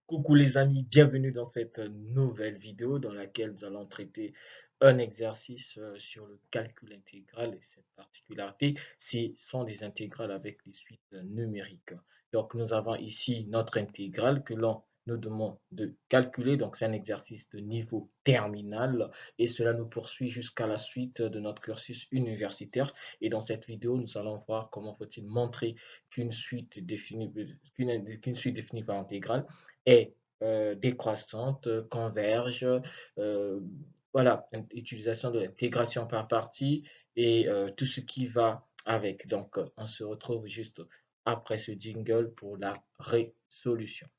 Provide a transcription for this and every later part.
Coucou les amis, bienvenue dans cette nouvelle vidéo dans laquelle nous allons traiter un exercice sur le calcul intégral et cette particularité, ce sont des intégrales avec les suites numériques. Donc nous avons ici notre intégrale que l'on nous demande de calculer. Donc c'est un exercice de niveau terminal et cela nous poursuit jusqu'à la suite de notre cursus universitaire. Et dans cette vidéo, nous allons voir comment faut-il montrer qu'une suite définie, qu'une suite définie par intégrale est décroissante, converge, euh, voilà, utilisation de l'intégration par partie et tout ce qui va avec. Donc, on se retrouve juste après ce jingle pour la résolution.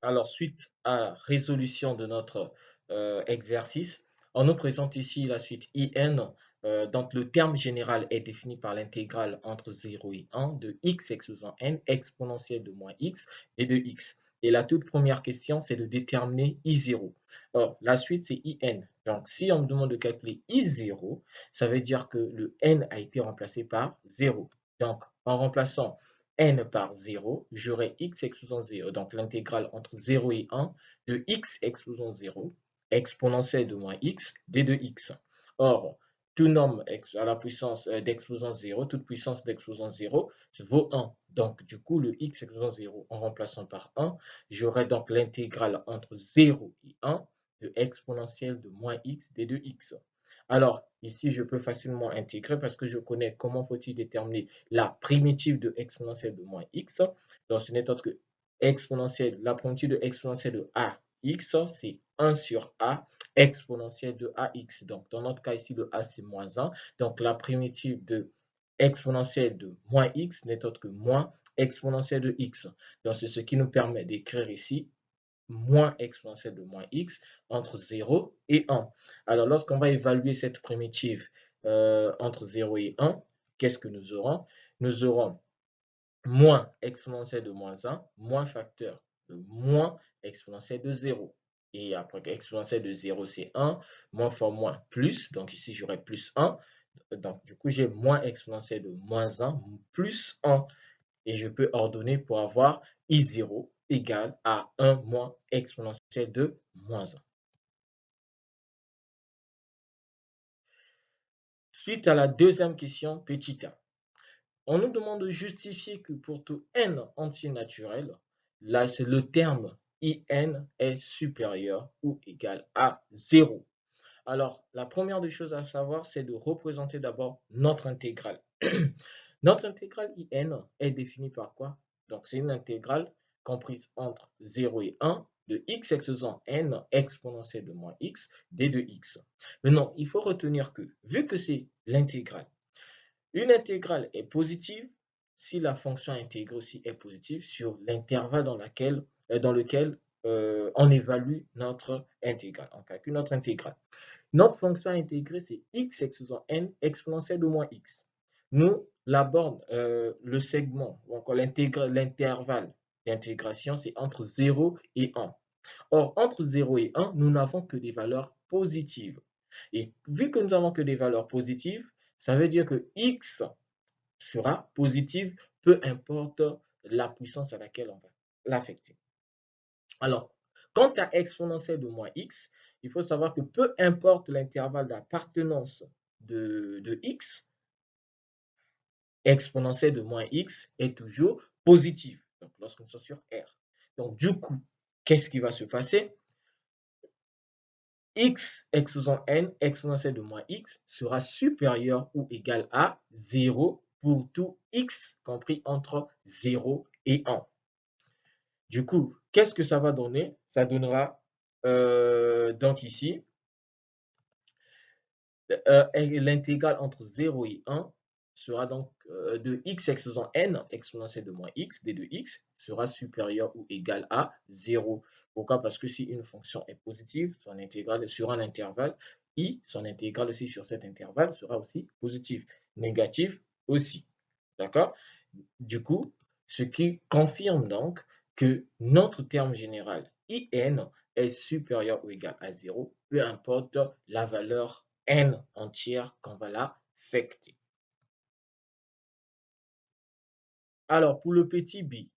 Alors, suite à la résolution de notre exercice, on nous présente ici la suite IN. Donc, le terme général est défini par l'intégrale entre 0 et 1 de x exposant n exponentielle de moins x et de x. Et la toute première question, c'est de déterminer I0. Alors, la suite, c'est IN. Donc, si on me demande de calculer I0, ça veut dire que le n a été remplacé par 0. Donc, en remplaçant n par 0, j'aurai x exposant 0. Donc l'intégrale entre 0 et 1 de x exposant 0, exponentielle de moins x, d de x. Or, tout nombre à la puissance d'exposant 0, toute puissance d'exposant 0, vaut 1. Donc, du coup, le x exposant 0 en remplaçant par 1, j'aurai donc l'intégrale entre 0 et 1 de exponentielle de moins x, d de x. Alors, ici, je peux facilement intégrer parce que je connais comment faut-il déterminer la primitive de exponentielle de moins x. Donc, ce n'est autre que exponentielle, la primitive de exponentielle de ax, c'est 1 sur a exponentielle de ax. Donc, dans notre cas ici, le a, c'est moins 1. Donc, la primitive de exponentielle de moins x n'est autre que moins exponentielle de x. Donc, c'est ce qui nous permet d'écrire ici moins exponentielle de moins x entre 0 et 1. Alors, lorsqu'on va évaluer cette primitive entre 0 et 1, qu'est-ce que nous aurons? Nous aurons moins exponentielle de moins 1, moins facteur de moins exponentielle de 0. Et après, exponentielle de 0, c'est 1, moins fois moins, plus. Donc ici, j'aurai plus 1. Donc, du coup, j'ai moins exponentielle de moins 1, plus 1 et je peux ordonner pour avoir I0 égale à 1 moins exponentielle de moins 1. Suite à la deuxième question, petit a. On nous demande de justifier que pour tout n entier naturel, là c'est le terme in est supérieur ou égal à 0. Alors, la première des choses à savoir, c'est de représenter d'abord notre intégrale. Notre intégrale in est définie par quoi? Donc, c'est une intégrale comprise entre 0 et 1 de x exposant n exponentielle de moins x d de x. Maintenant, il faut retenir que, vu que c'est l'intégrale, une intégrale est positive si la fonction intégrée aussi est positive sur l'intervalle dans lequel on évalue notre intégrale. On calcule notre intégrale. Notre fonction intégrée, c'est x exposant n exponentielle de moins x. Nous, la borne, le segment, ou encore l'intervalle d'intégration, c'est entre 0 et 1. Or, entre 0 et 1, nous n'avons que des valeurs positives. Et vu que nous n'avons que des valeurs positives, ça veut dire que x sera positive, peu importe la puissance à laquelle on va l'affecter. Alors, quant à exponentielle de moins x, il faut savoir que peu importe l'intervalle d'appartenance de x, exponentielle de moins x est toujours positive. Donc, lorsqu'on soit sur R. Donc, du coup, qu'est-ce qui va se passer? X exposant n exponentielle de moins x sera supérieur ou égal à 0 pour tout x compris entre 0 et 1. Du coup, qu'est-ce que ça va donner? Ça donnera donc ici l'intégrale entre 0 et 1 sera donc de x exposant n exponentielle de moins x d de x sera supérieur ou égal à 0. Pourquoi? Parce que si une fonction est positive, son intégrale sur un intervalle, i, son intégrale aussi sur cet intervalle sera aussi positive. Négative aussi. D'accord? Du coup, ce qui confirme donc que notre terme général in est supérieur ou égal à 0, peu importe la valeur n entière qu'on va l'affecter. Alors, pour le petit b,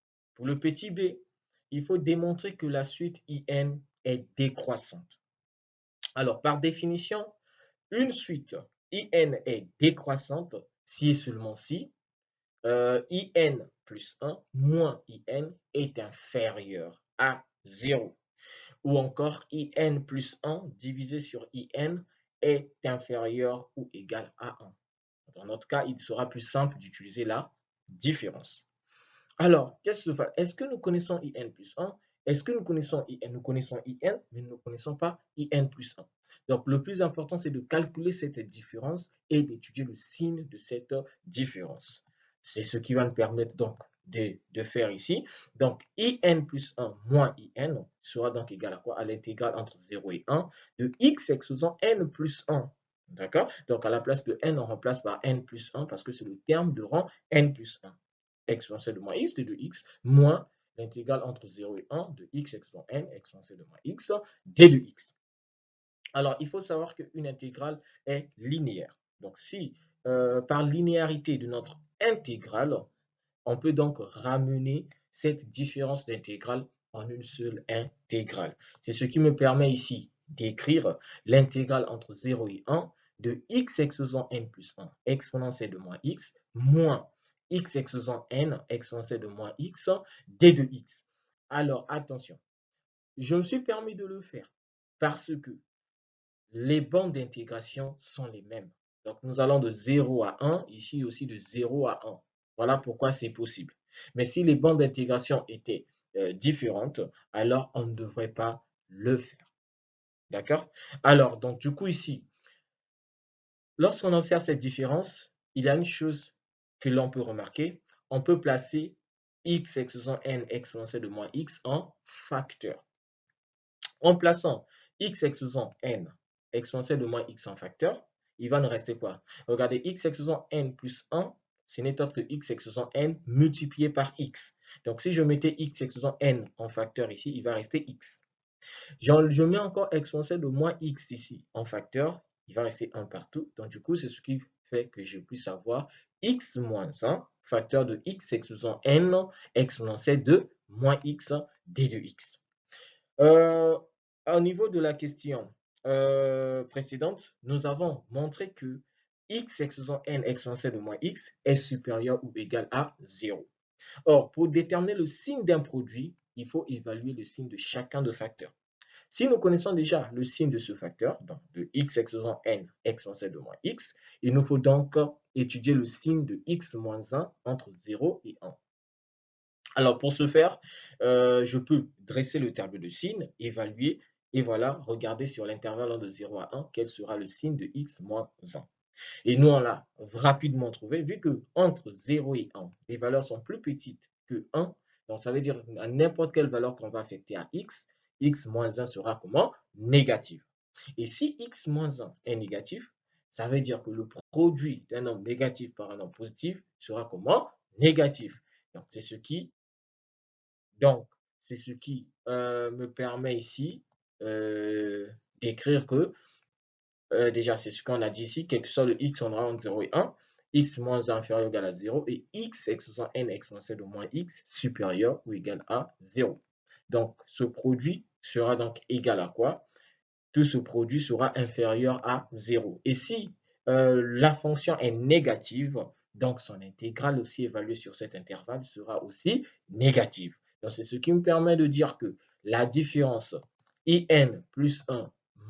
il faut démontrer que la suite IN est décroissante. Alors, par définition, une suite IN est décroissante si et seulement si IN plus 1 moins IN est inférieur à 0. Ou encore IN plus 1 divisé sur IN est inférieur ou égal à 1. Dans notre cas, il sera plus simple d'utiliser la différence. Alors, qu'est-ce que ça fait? Est-ce que nous connaissons IN plus 1? Est-ce que nous connaissons IN? Nous connaissons IN, mais nous ne connaissons pas IN plus 1. Donc, le plus important, c'est de calculer cette différence et d'étudier le signe de cette différence. C'est ce qui va nous permettre donc de faire ici. Donc, IN plus 1 moins IN sera donc égal à quoi? À l'intégrale entre 0 et 1 de x exposant n plus 1. D'accord? Donc, à la place de n, on remplace par n plus 1 parce que c'est le terme de rang n plus 1. Exponentielle de moins x de x moins l'intégrale entre 0 et 1 de x exposant n exponentielle de moins x d de x. Alors, il faut savoir qu'une intégrale est linéaire. Donc, si par linéarité de notre intégrale, on peut donc ramener cette différence d'intégrale en une seule intégrale. C'est ce qui me permet ici d'écrire l'intégrale entre 0 et 1 de x exposant n plus 1 exponentielle de moins x moins x exposant n exponentielle de moins x d de x. Alors, attention, je me suis permis de le faire parce que les bandes d'intégration sont les mêmes. Donc, nous allons de 0 à 1, ici aussi de 0 à 1. Voilà pourquoi c'est possible. Mais si les bandes d'intégration étaient différentes, alors on ne devrait pas le faire. D'accord? Alors, donc du coup ici, lorsqu'on observe cette différence, il y a une chose que l'on peut remarquer. On peut placer x exposant n exponentielle de moins x en facteur. En plaçant x exposant n exponentielle de moins x en facteur, il va nous rester quoi? Regardez, x exposant n plus 1, ce n'est autre que x exposant n multiplié par x. Donc, si je mettais x exposant n en facteur ici, il va rester x. Je mets encore exponentielle de moins x ici en facteur, il va rester 1 partout. Donc, du coup, c'est ce qui fait que je puisse avoir x moins 1, facteur de x exposant n exponentielle de moins x d de x. Au niveau de la question précédente, nous avons montré que x exposant n exponentielle de moins x est supérieur ou égal à 0. Or, pour déterminer le signe d'un produit, il faut évaluer le signe de chacun des facteurs. Si nous connaissons déjà le signe de ce facteur, donc de x exposant n exponentielle de moins x, il nous faut donc étudier le signe de x moins 1 entre 0 et 1. Alors, pour ce faire, je peux dresser le tableau de signes, évaluer, et voilà, regarder sur l'intervalle de 0 à 1, quel sera le signe de x moins 1. Et nous, on l'a rapidement trouvé, vu que entre 0 et 1, les valeurs sont plus petites que 1, donc ça veut dire à n'importe quelle valeur qu'on va affecter à x moins 1 sera comment? Négatif. Et si x moins 1 est négatif, ça veut dire que le produit d'un nombre négatif par un nombre positif sera comment? Négatif. Donc, c'est ce qui me permet ici d'écrire que, déjà, c'est ce qu'on a dit ici, quel que soit le x, on aura entre 0 et 1, x moins 1 inférieur ou égal à 0, et x exposant n exponentielle de moins x supérieur ou égal à 0. Donc, ce produit sera donc égal à quoi? Tout ce produit sera inférieur à 0. Et si la fonction est négative, donc son intégrale aussi évaluée sur cet intervalle sera aussi négative. Donc, c'est ce qui me permet de dire que la différence IN plus 1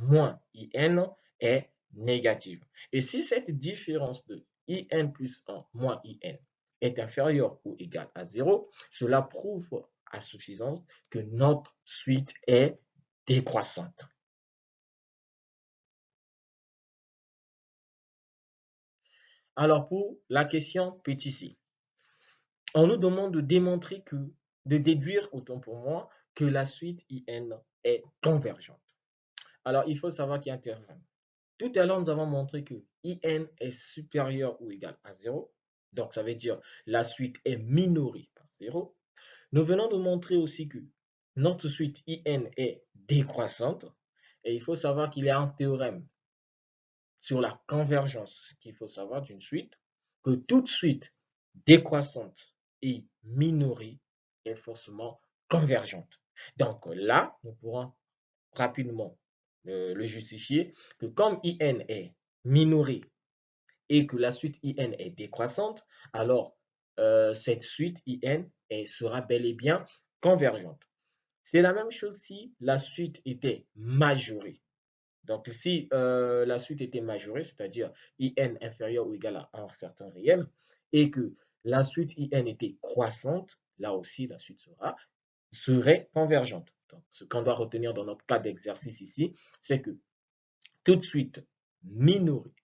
moins IN est négative. Et si cette différence de IN plus 1 moins IN est inférieure ou égale à 0, cela prouve à suffisance que notre suite est décroissante. Alors, pour la question petit c, on nous demande de démontrer de déduire, autant pour moi, que la suite IN est convergente. Alors, il faut savoir qu'il y a un terme. Tout à l'heure, nous avons montré que IN est supérieur ou égal à 0. Donc, ça veut dire la suite est minorée par 0. Nous venons de montrer aussi que notre suite IN est décroissante et il faut savoir qu'il y a un théorème sur la convergence qu'il faut savoir d'une suite, que toute suite décroissante et minorée est forcément convergente. Donc là, nous pourrons rapidement le justifier que comme IN est minorée et que la suite IN est décroissante, alors cette suite IN sera bel et bien convergente. C'est la même chose si la suite était majorée. Donc, si la suite était majorée, c'est-à-dire IN inférieur ou égal à un certain réel, et que la suite IN était croissante, là aussi, la suite serait convergente. Donc, ce qu'on doit retenir dans notre cas d'exercice ici, c'est que toute suite minorée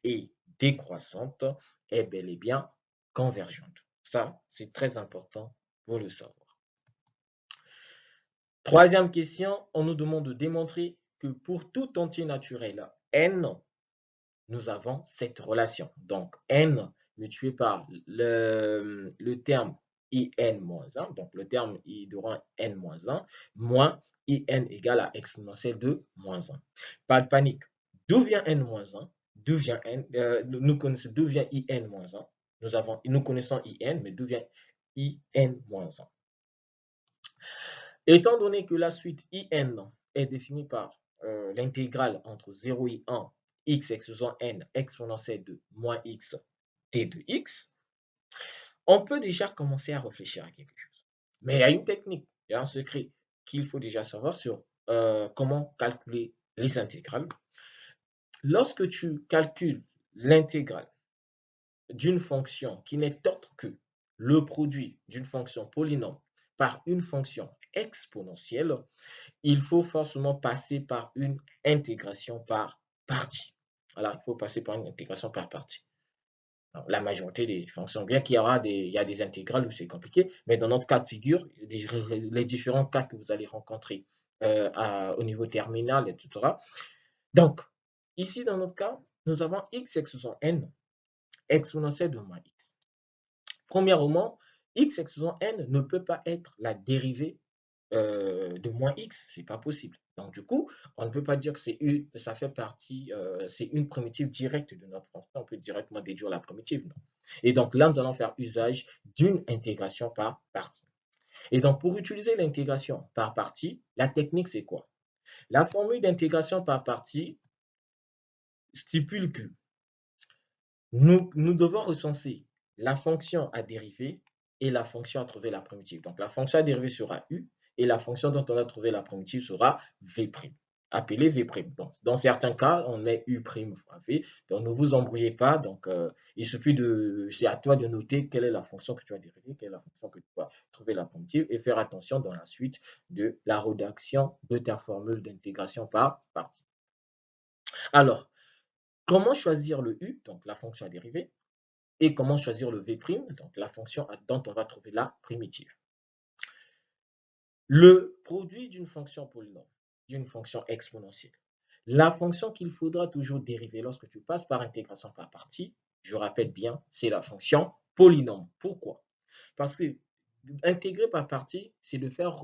et décroissante est bel et bien convergente. Ça, c'est très important pour le savoir. Troisième question, on nous demande de démontrer que pour tout entier naturel n, nous avons cette relation. Donc, n multiplié par le terme in-1, donc le terme i de rang n-1, moins in égale à exponentielle de moins 1. Pas de panique. D'où vient n-1? D'où vient n? Nous connaissons d'où vient in-1. Nous connaissons in, mais d'où vient in-1? Étant donné que la suite IN est définie par l'intégrale entre 0 et 1, x exposant n exponentielle de moins x t de x, on peut déjà commencer à réfléchir à quelque chose. Mais il y a une technique, il y a un secret qu'il faut déjà savoir sur comment calculer les intégrales. Lorsque tu calcules l'intégrale d'une fonction qui n'est autre que le produit d'une fonction polynôme par une fonction exponentielle, il faut forcément passer par une intégration par partie. Voilà, il faut passer par une intégration par partie. Alors, la majorité des fonctions, bien qu'il y a des intégrales où c'est compliqué, mais dans notre cas de figure, les différents cas que vous allez rencontrer au niveau terminal, etc. Donc, ici, dans notre cas, nous avons x exposant n exponentielle de moins x. Premièrement, x exposant n ne peut pas être la dérivée de moins x, c'est pas possible. Donc du coup, on ne peut pas dire que ça fait partie, c'est une primitive directe de notre fonction. On peut directement déduire la primitive, non. Et donc là, nous allons faire usage d'une intégration par partie. Et donc pour utiliser l'intégration par partie, la technique c'est quoi? La formule d'intégration par partie stipule que nous devons recenser la fonction à dériver et la fonction à trouver la primitive. Donc la fonction à dériver sera u et la fonction dont on a trouvé la primitive sera v', appelée v'. Donc, dans certains cas, on met u' fois v. Donc ne vous embrouillez pas. Donc il suffit c'est à toi de noter quelle est la fonction que tu as dérivée, quelle est la fonction que tu vas trouver la primitive et faire attention dans la suite de la rédaction de ta formule d'intégration par partie. Alors, comment choisir le u, donc la fonction à dériver, et comment choisir le v', donc la fonction dont on va trouver la primitive. Le produit d'une fonction polynôme, d'une fonction exponentielle, la fonction qu'il faudra toujours dériver lorsque tu passes par intégration par partie, je répète bien, c'est la fonction polynôme. Pourquoi? Parce que intégrer par partie, c'est de faire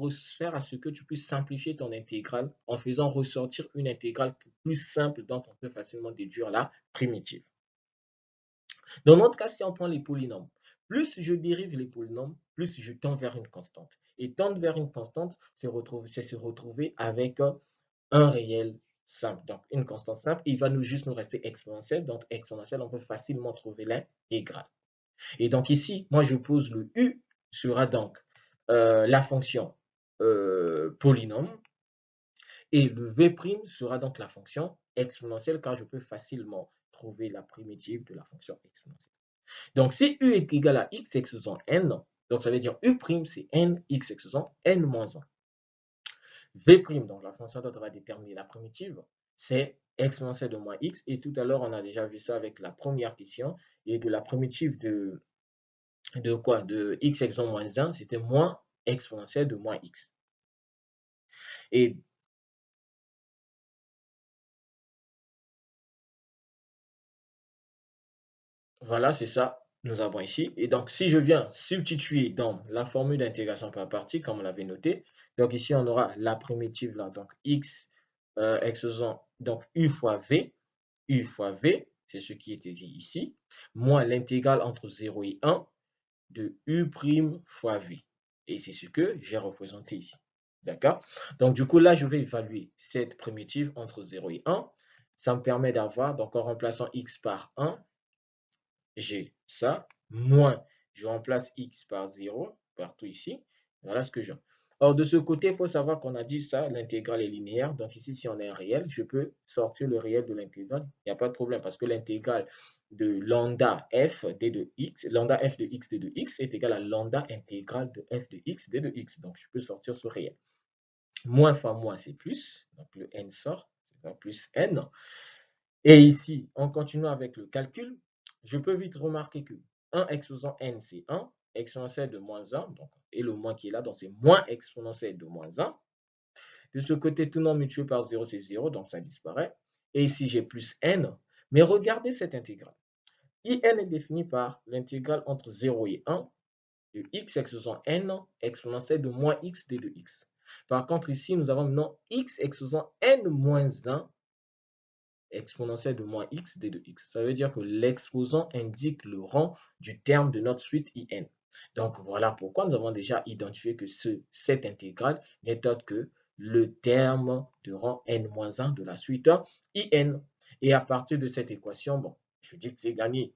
à ce que tu puisses simplifier ton intégrale en faisant ressortir une intégrale plus simple dont on peut facilement déduire la primitive. Dans notre cas, si on prend les polynômes, plus je dérive les polynômes, plus je tends vers une constante. Et tendre vers une constante, c'est se retrouver avec un réel simple. Donc, une constante simple, il va juste nous rester exponentielle. Donc, exponentielle, on peut facilement trouver l'intégrale. Et donc ici, moi, je pose le u sera donc la fonction polynôme. Et le v' sera donc la fonction exponentielle car je peux facilement trouver la primitive de la fonction exponentielle. Donc, si u est égal à x exposant n, donc ça veut dire u' c'est n, x exposant n moins 1. V', donc la fonction dont on va déterminer la primitive, c'est exponentielle de moins x. Et tout à l'heure, on a déjà vu ça avec la première question. Et que la primitive de quoi? De x exposant moins 1, c'était moins exponentielle de moins x. Et voilà, c'est ça. nous avons ici. Et donc, si je viens substituer dans la formule d'intégration par partie, comme on l'avait noté, donc ici, on aura la primitive là, donc x exposant donc u fois v, c'est ce qui est écrit ici, moins l'intégrale entre 0 et 1 de u' fois v. Et c'est ce que j'ai représenté ici. D'accord? Donc, du coup, là, je vais évaluer cette primitive entre 0 et 1. Ça me permet d'avoir, donc en remplaçant x par 1, j'ai ça, moins, je remplace x par 0, partout ici. Voilà ce que j'ai. Or, de ce côté, il faut savoir qu'on a dit ça, l'intégrale est linéaire. Donc ici, si on est un réel, je peux sortir le réel de l'intégrale. Il n'y a pas de problème parce que l'intégrale de lambda f d de x, lambda f de x d de x est égal à lambda intégrale de f de x d de x. Donc, je peux sortir ce réel. Moins fois moins, c'est plus. Donc, le n sort, c'est plus n. Et ici, en continuant avec le calcul, je peux vite remarquer que 1 exposant n, c'est 1, exponentielle de moins 1, donc, et le moins qui est là, donc c'est moins exponentielle de moins 1. De ce côté, tout nom multiplié par 0, c'est 0, donc ça disparaît. Et ici, j'ai plus n. Mais regardez cette intégrale. In est définie par l'intégrale entre 0 et 1 de x exposant n exponentielle de moins x d de x. Par contre, ici, nous avons maintenant x exposant n moins 1 exponentielle de moins x d de x. Ça veut dire que l'exposant indique le rang du terme de notre suite in. Donc voilà pourquoi nous avons déjà identifié que cette intégrale n'est autre que le terme de rang n-1 de la suite in. Et à partir de cette équation, bon, je dis que c'est gagné.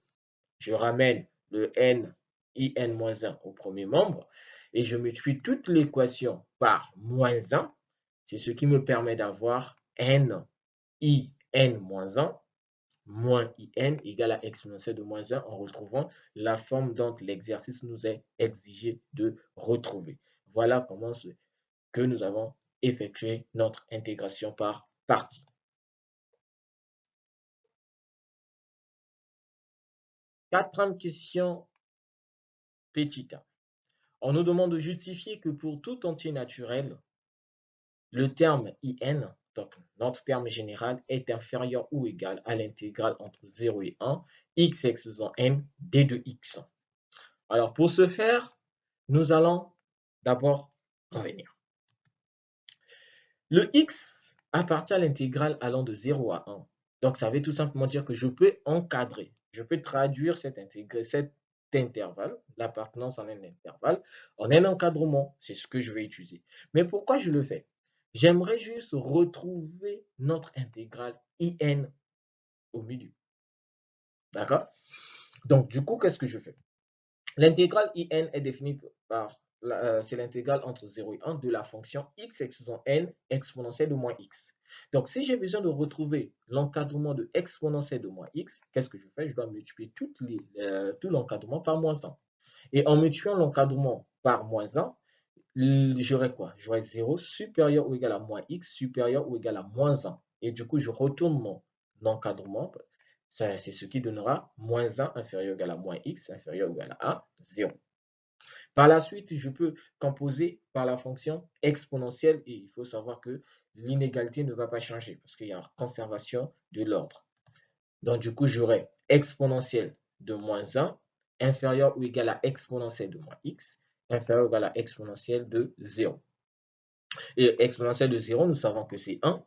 Je ramène le n in-1 au premier membre et je multiplie toute l'équation par moins 1. C'est ce qui me permet d'avoir n in-1 moins in égale à exponentielle de moins 1 en retrouvant la forme dont l'exercice nous est exigé de retrouver. Voilà comment que nous avons effectué notre intégration par partie. Quatrième question petite. On nous demande de justifier que pour tout entier naturel, le terme in, donc notre terme général, est inférieur ou égal à l'intégrale entre 0 et 1, x exposant n d de x. Alors pour ce faire, nous allons d'abord revenir. Le x appartient à l'intégrale allant de 0 à 1. Donc ça veut tout simplement dire que je peux encadrer, je peux traduire cet intervalle, l'appartenance en un intervalle, en un encadrement. C'est ce que je vais utiliser. Mais pourquoi je le fais? J'aimerais juste retrouver notre intégrale in au milieu. D'accord? Donc, du coup, qu'est-ce que je fais? L'intégrale in est définie par, c'est l'intégrale entre 0 et 1 de la fonction x exposant n exponentielle de moins x. Donc, si j'ai besoin de retrouver l'encadrement de exponentielle de moins x, qu'est-ce que je fais? Je dois multiplier tout l'encadrement par moins 1. Et en multipliant l'encadrement par moins 1, j'aurai quoi? J'aurai 0 supérieur ou égal à moins x supérieur ou égal à moins 1. Et du coup, je retourne mon encadrement. C'est ce qui donnera moins 1 inférieur ou égal à moins x inférieur ou égal à 0. Par la suite, je peux composer par la fonction exponentielle et il faut savoir que l'inégalité ne va pas changer parce qu'il y a conservation de l'ordre. Donc, du coup, j'aurai exponentielle de moins 1 inférieur ou égal à exponentielle de moins x inférieur ou égal à exponentielle de 0. Et exponentielle de 0, nous savons que c'est 1.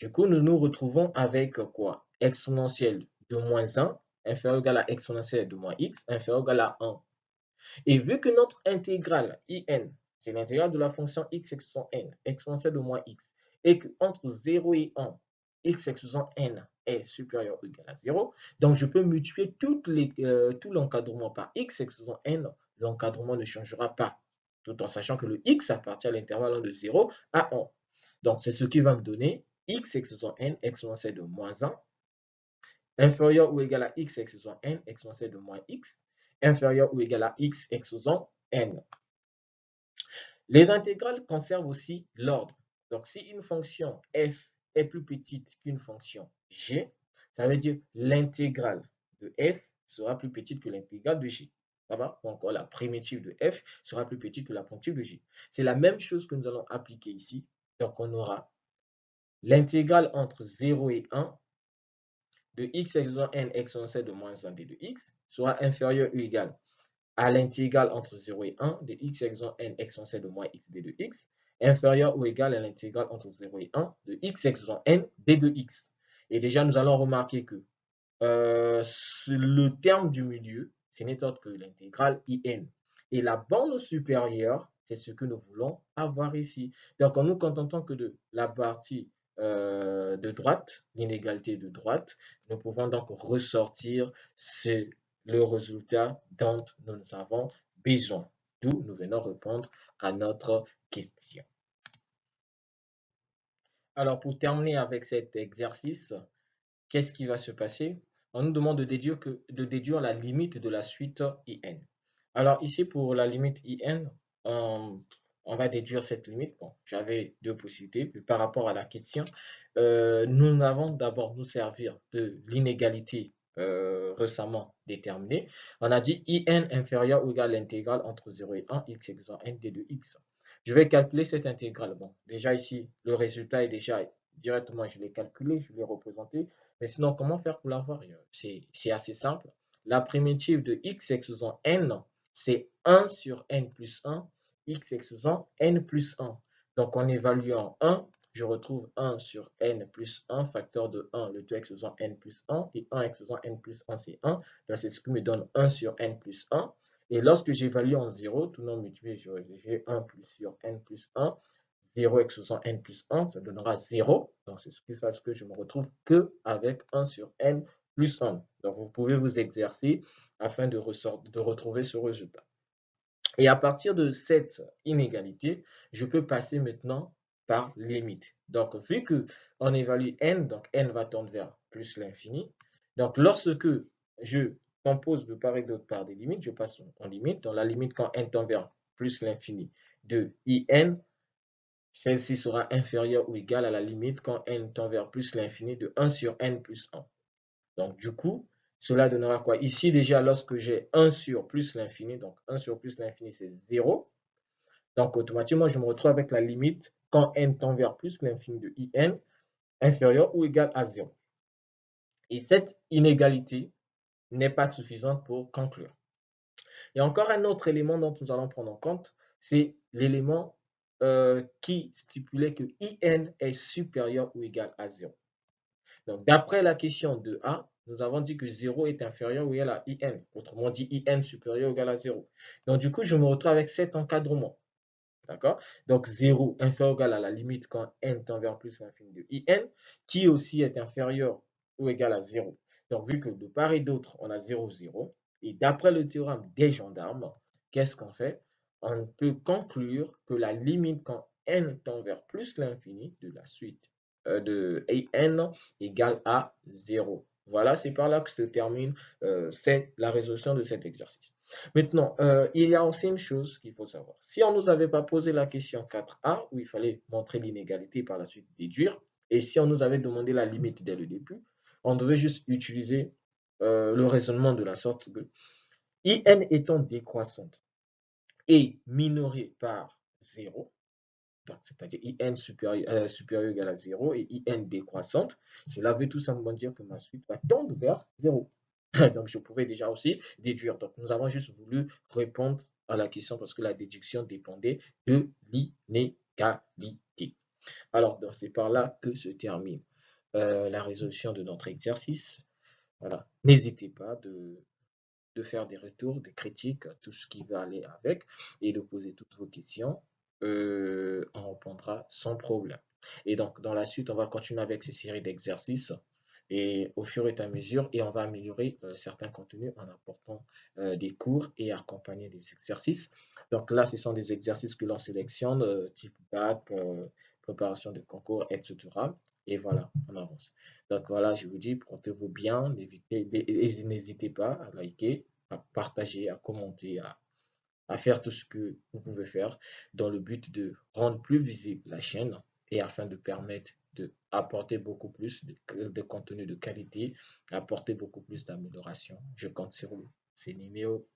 Du coup, nous nous retrouvons avec quoi? Exponentielle de moins 1 inférieur ou égal à exponentielle de moins x inférieur ou égal à 1. Et vu que notre intégrale in, c'est l'intégrale de la fonction x exposant n, exponentielle de moins x, et qu'entre 0 et 1, x exposant n est supérieur ou égal à 0, donc je peux multiplier tout l'encadrement par x exposant n, l'encadrement ne changera pas, tout en sachant que le x appartient à l'intervalle de 0 à 1. Donc c'est ce qui va me donner x exposant n exponentielle de moins 1 inférieur ou égal à x exposant n exponentielle de moins x inférieur ou égal à x exposant n. Les intégrales conservent aussi l'ordre. Donc, si une fonction f est plus petite qu'une fonction g, ça veut dire l'intégrale de f sera plus petite que l'intégrale de g. Ça va? Donc, la primitive de f sera plus petite que la primitive de g. C'est la même chose que nous allons appliquer ici. Donc, on aura l'intégrale entre 0 et 1 de x exposant n exponentielle de moins 1 d de x sera inférieur ou égal à l'intégrale entre 0 et 1 de x exposant n exponentielle de moins x d de x, inférieur ou égal à l'intégrale entre 0 et 1 de x exposant n d de x. Et déjà, nous allons remarquer que le terme du milieu, ce n'est autre que l'intégrale in. Et la bande supérieure, c'est ce que nous voulons avoir ici. Donc, en nous contentant que de la partie de droite, l'inégalité de droite, nous pouvons donc ressortir le résultat dont nous avons besoin. D'où nous venons répondre à notre question. Alors, pour terminer avec cet exercice, qu'est-ce qui va se passer? On nous demande de déduire la limite de la suite in. Alors ici, pour la limite in, on va déduire cette limite. Bon, j'avais deux possibilités. Par rapport à la question, nous allons d'abord nous servir de l'inégalité récemment déterminée. On a dit in inférieur ou égal à l'intégrale entre 0 et 1, x exposant n d de x. Je vais calculer cette intégrale. Bon, déjà ici, le résultat est déjà directement, je l'ai calculé, je l'ai représenté. Mais sinon, comment faire pour l'avoir? C'est assez simple. La primitive de x exposant n, c'est 1 sur n plus 1, x exposant n plus 1. Donc, en évaluant 1, je retrouve 1 sur n plus 1, facteur de 1, le tout exposant n plus 1, et 1 exposant n plus 1, c'est 1. Donc, c'est ce qui me donne 1 sur n plus 1. Et lorsque j'évalue en 0, tout nom multiplié, j'ai 1 plus sur n plus 1. 0 exposant n plus 1, ça donnera 0. Donc, c'est ce qui fait que je me retrouve que avec 1 sur n plus 1. Donc, vous pouvez vous exercer afin de retrouver ce résultat. Et à partir de cette inégalité, je peux passer maintenant par limite. Donc, vu qu'on évalue n, donc n va tendre vers plus l'infini. Donc, lorsque je compose de part et d'autre par des limites, je passe en limite. Dans la limite, quand n tend vers plus l'infini de in, celle-ci sera inférieure ou égale à la limite quand n tend vers plus l'infini de 1 sur n plus 1. Donc, du coup, cela donnera quoi? Ici, déjà, lorsque j'ai 1 sur plus l'infini, donc 1 sur plus l'infini, c'est 0. Donc, automatiquement, je me retrouve avec la limite quand n tend vers plus l'infini de in, inférieur ou égal à 0. Et cette inégalité n'est pas suffisante pour conclure. Il y a encore un autre élément dont nous allons prendre en compte, c'est l'élément qui stipulait que in est supérieur ou égal à 0. Donc, d'après la question de A, nous avons dit que 0 est inférieur ou égal à in. Autrement dit, in supérieur ou égal à 0. Donc, du coup, je me retrouve avec cet encadrement. D'accord? Donc, 0 inférieur ou égal à la limite quand n tend vers plus l'infini de in, qui aussi est inférieur ou égal à 0. Donc, vu que de part et d'autre, on a 0, 0, et d'après le théorème des gendarmes, qu'est-ce qu'on fait? On peut conclure que la limite quand n tend vers plus l'infini de la suite de n égale à 0. Voilà, c'est par là que se termine c'est la résolution de cet exercice. Maintenant, il y a aussi une chose qu'il faut savoir. Si on ne nous avait pas posé la question 4a, où il fallait montrer l'inégalité et par la suite déduire, et si on nous avait demandé la limite dès le début, on devait juste utiliser le raisonnement de la sorte que in étant décroissante et minorée par 0, c'est-à-dire in supérieur ou égal à 0 et in décroissante, cela veut tout simplement dire que ma suite va tendre vers 0. Donc, je pouvais déjà aussi déduire. Donc, nous avons juste voulu répondre à la question parce que la déduction dépendait de l'inégalité. Alors, c'est par là que se termine la résolution de notre exercice. Voilà. N'hésitez pas de faire des retours, des critiques, tout ce qui va aller avec et de poser toutes vos questions. On répondra sans problème. Et donc, dans la suite, on va continuer avec ces séries d'exercices et au fur et à mesure, et on va améliorer certains contenus en apportant des cours et accompagner des exercices. Donc là, ce sont des exercices que l'on sélectionne, type bac, préparation de concours, etc. Et voilà, on avance. Donc voilà, je vous dis, portez-vous bien, n'hésitez pas à liker, à partager, à commenter, à faire tout ce que vous pouvez faire dans le but de rendre plus visible la chaîne et afin de permettre d'apporter beaucoup plus de contenu de qualité, apporter beaucoup plus d'amélioration. Je compte sur vous. C'est Niméo.